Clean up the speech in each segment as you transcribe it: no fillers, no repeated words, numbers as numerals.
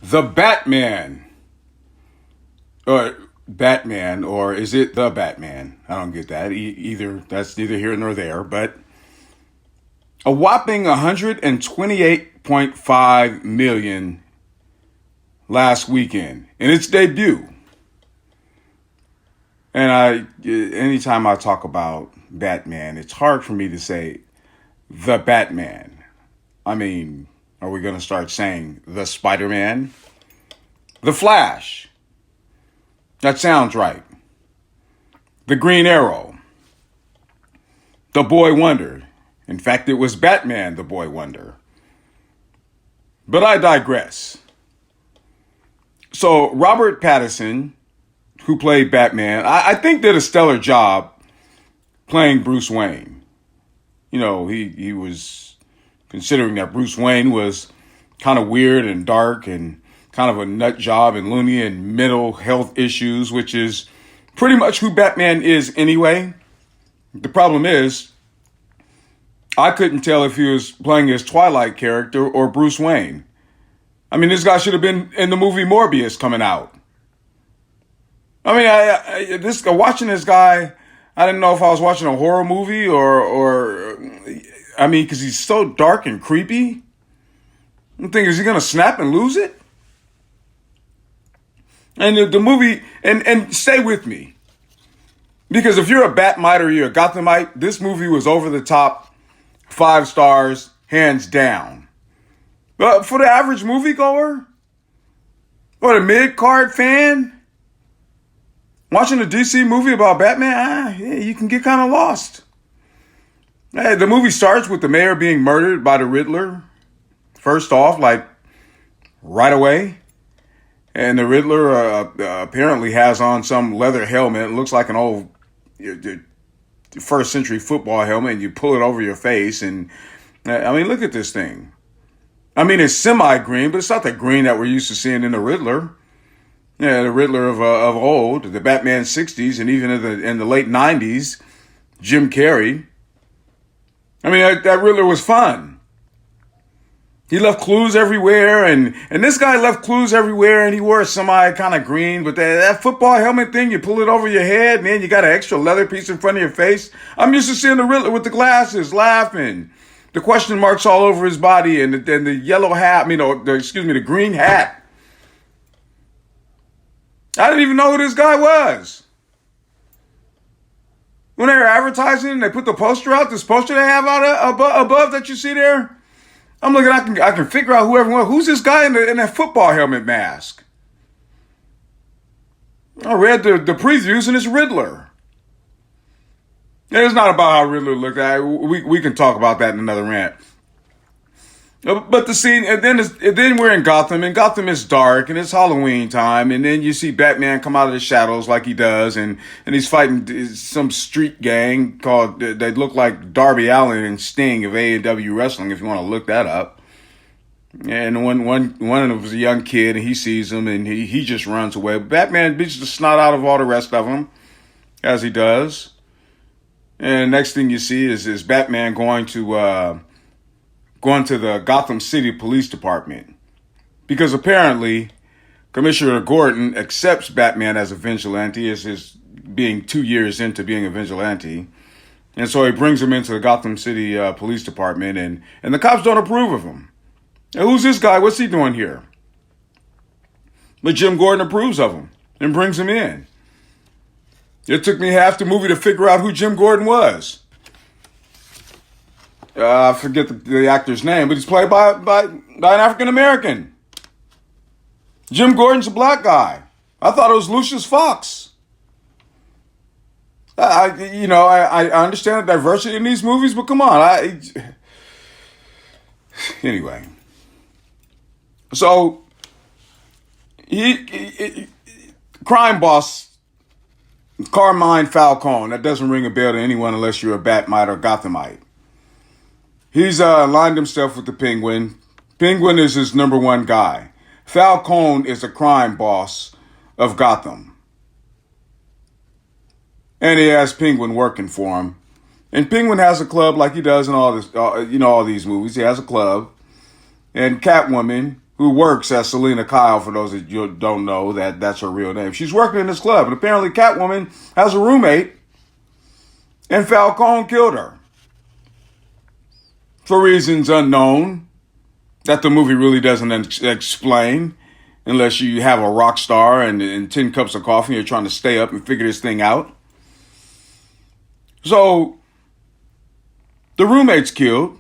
The Batman. Or Batman, or is it the Batman? I don't get that. Either that's neither here nor there, but a whopping 128.5 million last weekend in its debut. And anytime I talk about Batman, it's hard for me to say the Batman. I mean, are we going to start saying the Spider-Man? The Flash. That sounds right. The Green Arrow. The Boy Wonder. In fact, it was Batman, the Boy Wonder. But I digress. So, Robert Pattinson, who played Batman, I think did a stellar job playing Bruce Wayne. You know, he was considering that Bruce Wayne was kind of weird and dark and kind of a nut job and loony and mental health issues, which is pretty much who Batman is anyway. The problem is, I couldn't tell if he was playing his Twilight character or Bruce Wayne. I mean, this guy should have been in the movie Morbius coming out. I mean, watching this guy, I didn't know if I was watching a horror movie or I mean, because he's so dark and creepy. I'm thinking, is he going to snap and lose it? And the movie, and stay with me. Because if you're a Batmite or you're a Gothamite, this movie was over the top, 5 stars, hands down. But for the average moviegoer, or the mid-card fan, watching a DC movie about Batman, yeah, you can get kind of lost. Hey, the movie starts with the mayor being murdered by the Riddler. First off, like, right away. And the Riddler apparently has on some leather helmet. It looks like an old first century football helmet, and you pull it over your face. And I mean, look at this thing. I mean, it's semi-green, but it's not the green that we're used to seeing in the Riddler. Yeah, the Riddler of old, the Batman 60s, and even in the late 90s, Jim Carrey. I mean, that Riddler was fun. He left clues everywhere, and this guy left clues everywhere, and he wore a semi kind of green, but that football helmet thing, you pull it over your head, man, you got an extra leather piece in front of your face. I'm used to seeing the Riddler with the glasses, laughing, the question marks all over his body, and the yellow hat, the green hat. I didn't even know who this guy was. When they were advertising, they put the poster out, this poster they have out above that you see there. I'm looking, I can figure out who's this guy in that football helmet mask? I read the previews and it's Riddler. And it's not about how Riddler looked. We can talk about that in another rant. But the scene, and then we're in Gotham, and Gotham is dark, and it's Halloween time, and then you see Batman come out of the shadows like he does, and he's fighting some street gang called, they look like Darby Allin and Sting of A&W Wrestling, if you want to look that up. And one of them was a young kid, and he sees him, and he just runs away. But Batman beats the snot out of all the rest of them, as he does. And next thing you see is Batman going to the Gotham City Police Department. Because apparently, Commissioner Gordon accepts Batman as a vigilante, as his being 2 years into being a vigilante. And so he brings him into the Gotham City Police Department, and the cops don't approve of him. And who's this guy? What's he doing here? But Jim Gordon approves of him and brings him in. It took me half the movie to figure out who Jim Gordon was. I forget the actor's name, but he's played by an African American. Jim Gordon's a black guy. I thought it was Lucius Fox. I understand the diversity in these movies, but come on. Anyway. So, crime boss Carmine Falcone. That doesn't ring a bell to anyone unless you're a Batmite or Gothamite. He's aligned himself with the Penguin. Penguin is his number one guy. Falcone is a crime boss of Gotham. And he has Penguin working for him. And Penguin has a club like he does in all these movies. He has a club. And Catwoman, who works as Selena Kyle, for those that you don't know, that's her real name. She's working in this club, and apparently Catwoman has a roommate, and Falcone killed her. For reasons unknown, that the movie really doesn't explain, unless you have a rock star and 10 cups of coffee and you're trying to stay up and figure this thing out. So, the roommate's killed,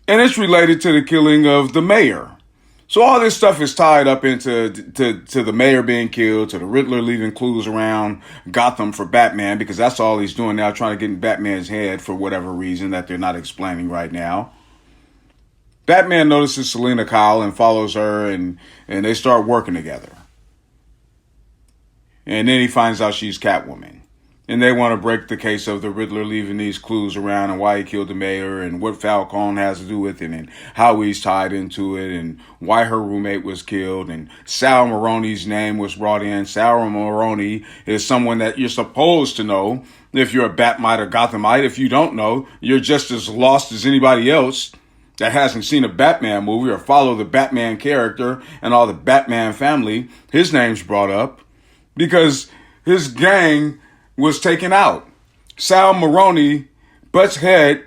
and it's related to the killing of the mayor. So all this stuff is tied up into to the mayor being killed, to the Riddler leaving clues around Gotham for Batman, because that's all he's doing now, trying to get in Batman's head for whatever reason that they're not explaining right now. Batman notices Selena Kyle and follows her, and they start working together. And then he finds out she's Catwoman. And they want to break the case of the Riddler leaving these clues around and why he killed the mayor and what Falcone has to do with it and how he's tied into it and why her roommate was killed. And Sal Maroni's name was brought in. Sal Maroni is someone that you're supposed to know if you're a Batmite or Gothamite. If you don't know, you're just as lost as anybody else that hasn't seen a Batman movie or follow the Batman character and all the Batman family. His name's brought up because his gang was taken out. Sal Maroni butts head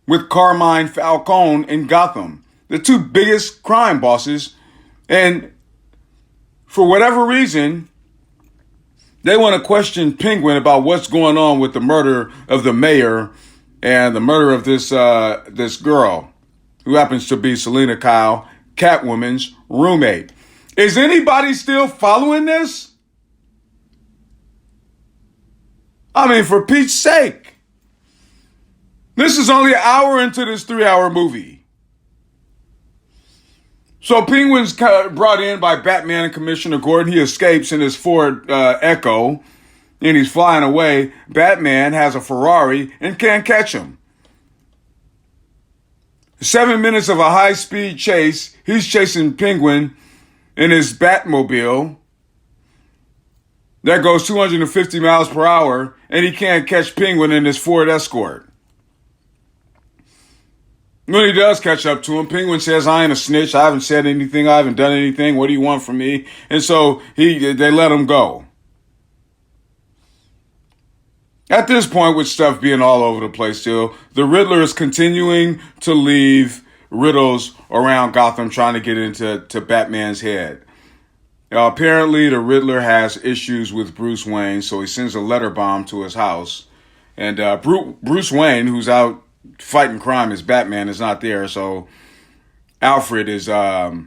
with Carmine Falcone in Gotham, the two biggest crime bosses, and for whatever reason, they want to question Penguin about what's going on with the murder of the mayor and the murder of this girl, who happens to be Selena Kyle, Catwoman's roommate. Is anybody still following this? I mean, for Pete's sake. This is only an hour into this 3-hour movie. So Penguin's brought in by Batman and Commissioner Gordon. He escapes in his Ford Echo, and he's flying away. Batman has a Ferrari and can't catch him. 7 minutes of a high-speed chase. He's chasing Penguin in his Batmobile that goes 250 miles per hour, and he can't catch Penguin in his Ford Escort. When he does catch up to him, Penguin says, I ain't a snitch. I haven't said anything. I haven't done anything. What do you want from me? And so they let him go. At this point, with stuff being all over the place still, the Riddler is continuing to leave riddles around Gotham, trying to get into Batman's head. Apparently, the Riddler has issues with Bruce Wayne, so he sends a letter bomb to his house. And Bruce Wayne, who's out fighting crime as Batman, is not there, so Alfred is there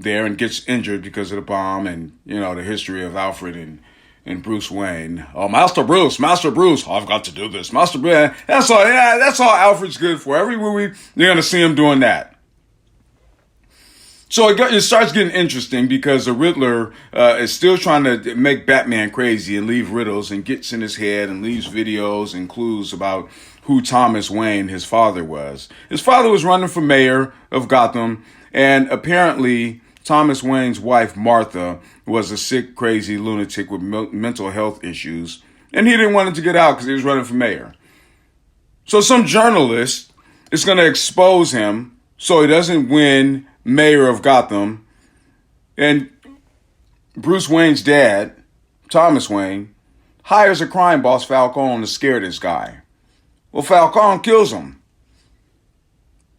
and gets injured because of the bomb, and, you know, the history of Alfred and Bruce Wayne. Oh, Master Bruce, I've got to do this. Master Bruce, that's all Alfred's good for. Every movie, you're going to see him doing that. So it starts getting interesting because the Riddler is still trying to make Batman crazy and leave riddles and gets in his head and leaves videos and clues about who Thomas Wayne, his father, was. His father was running for mayor of Gotham, and apparently Thomas Wayne's wife, Martha, was a sick, crazy lunatic with mental health issues, and he didn't want him to get out because he was running for mayor. So some journalist is going to expose him so he doesn't win mayor of Gotham, and Bruce Wayne's dad, Thomas Wayne, hires a crime boss, Falcone, to scare this guy. Well, Falcone kills him.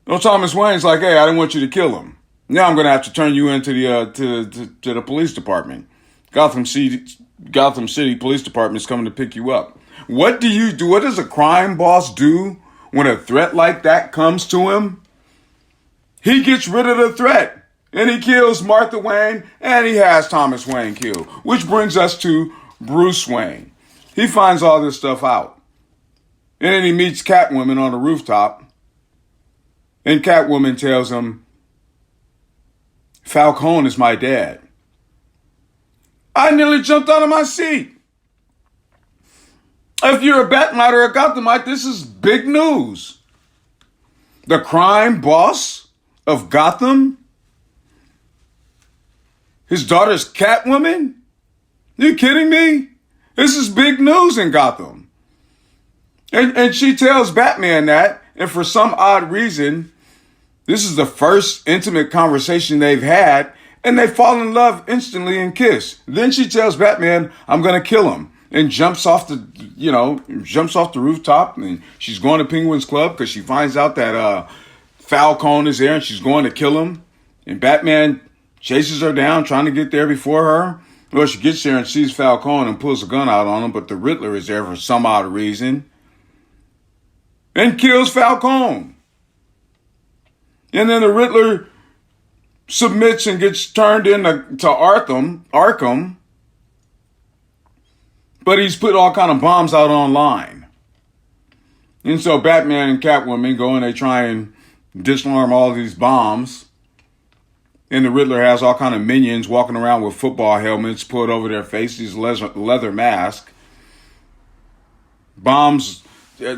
Well, Thomas Wayne's like, hey, I didn't want you to kill him. Now I'm going to have to turn you into to the police department. Gotham City Police Department is coming to pick you up. What do you do? What does a crime boss do when a threat like that comes to him? He gets rid of the threat, and he kills Martha Wayne, and he has Thomas Wayne killed, which brings us to Bruce Wayne. He finds all this stuff out, and then he meets Catwoman on the rooftop, and Catwoman tells him, Falcone is my dad. I nearly jumped out of my seat. If you're a Batmite or a Gothamite, this is big news. The crime boss of Gotham? His daughter's Catwoman? You kidding me? This is big news in Gotham. And she tells Batman that, and for some odd reason, This is the first intimate conversation they've had, and they fall in love instantly and kiss. Then she tells Batman, I'm going to kill him, and jumps off the rooftop, and she's going to Penguin's Club because she finds out that Falcone is there, and she's going to kill him. And Batman chases her down, trying to get there before her. Well, she gets there and sees Falcone and pulls a gun out on him, but the Riddler is there for some odd reason and kills Falcone. And then the Riddler submits and gets turned into Arkham, but he's put all kind of bombs out online. And so Batman and Catwoman go and they try and disarm all these bombs. And the Riddler has all kind of minions walking around with football helmets put over their faces, leather mask. Bombs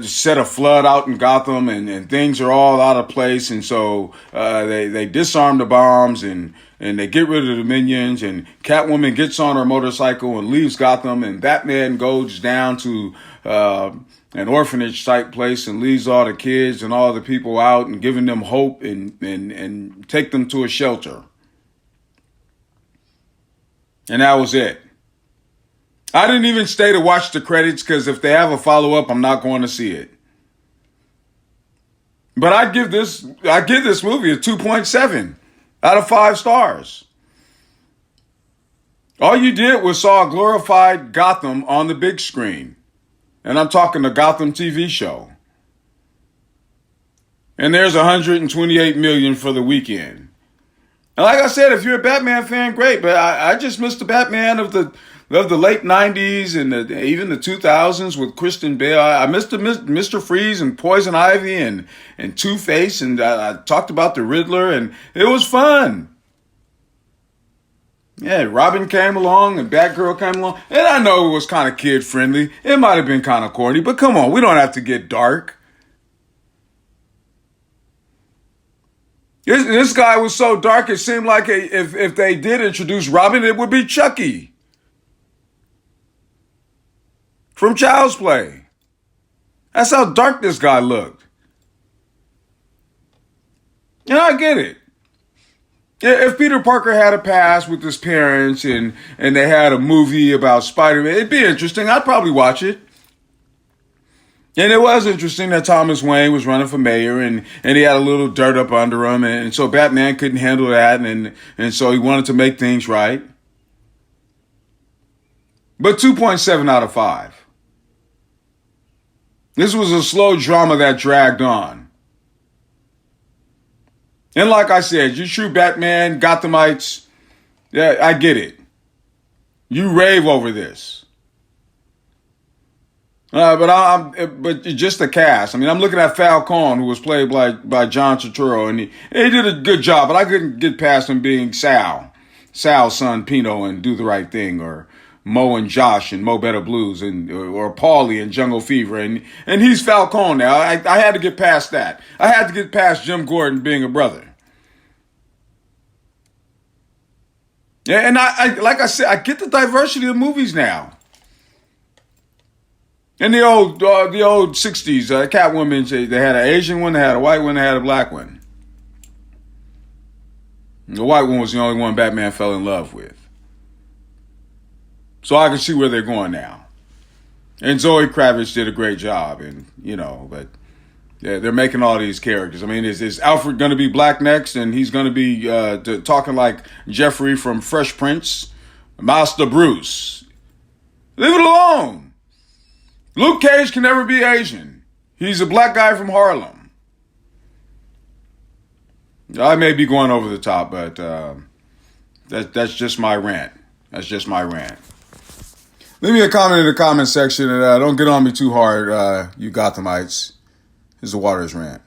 set a flood out in Gotham, and things are all out of place. And so they disarm the bombs and they get rid of the minions. And Catwoman gets on her motorcycle and leaves Gotham. And Batman goes down to an orphanage type place and leaves all the kids and all the people out and giving them hope and take them to a shelter. And that was it. I didn't even stay to watch the credits because if they have a follow-up, I'm not going to see it. But I give this movie a 2.7 out of 5 stars. All you did was saw a glorified Gotham on the big screen. And I'm talking the Gotham TV show. And there's 128 million for the weekend. And like I said, if you're a Batman fan, great. But I just missed the Batman of the late 90s and even the 2000s with Christian Bale. I missed Mr. Freeze and Poison Ivy and Two-Face. And I talked about the Riddler. And it was fun. Yeah, Robin came along and Batgirl came along. And I know it was kind of kid-friendly. It might have been kind of corny. But come on, we don't have to get dark. This guy was so dark, it seemed like if they did introduce Robin, it would be Chucky from Child's Play. That's how dark this guy looked. And I get it. If Peter Parker had a past with his parents and they had a movie about Spider-Man, it'd be interesting. I'd probably watch it. And it was interesting that Thomas Wayne was running for mayor and he had a little dirt up under him. And so Batman couldn't handle that. And so he wanted to make things right. But 2.7 out of 5. This was a slow drama that dragged on. And like I said, you true Batman, Gothamites, yeah, I get it. You rave over this. But just the cast. I mean, I'm looking at Falcone, who was played by John Turturro, and he did a good job, but I couldn't get past him being Sal's son, Pino, and Do the Right Thing, or Mo and Josh and Mo Better Blues, or Paulie and Jungle Fever, and he's Falcone now. I had to get past that. I had to get past Jim Gordon being a brother. Yeah, and I like I said, I get the diversity of movies now. In the old 60s, Catwoman, they had an Asian one, they had a white one, they had a black one. The white one was the only one Batman fell in love with. So I can see where they're going now. And Zoe Kravitz did a great job, but yeah, they're making all these characters. I mean, is Alfred going to be black next, and he's going to be talking like Jeffrey from Fresh Prince? Master Bruce. Leave it alone. Luke Cage can never be Asian. He's a black guy from Harlem. I may be going over the top, but that's just my rant. That's just my rant. Leave me a comment in the comment section, and don't get on me too hard, you Gothamites. This is the Waters Rant.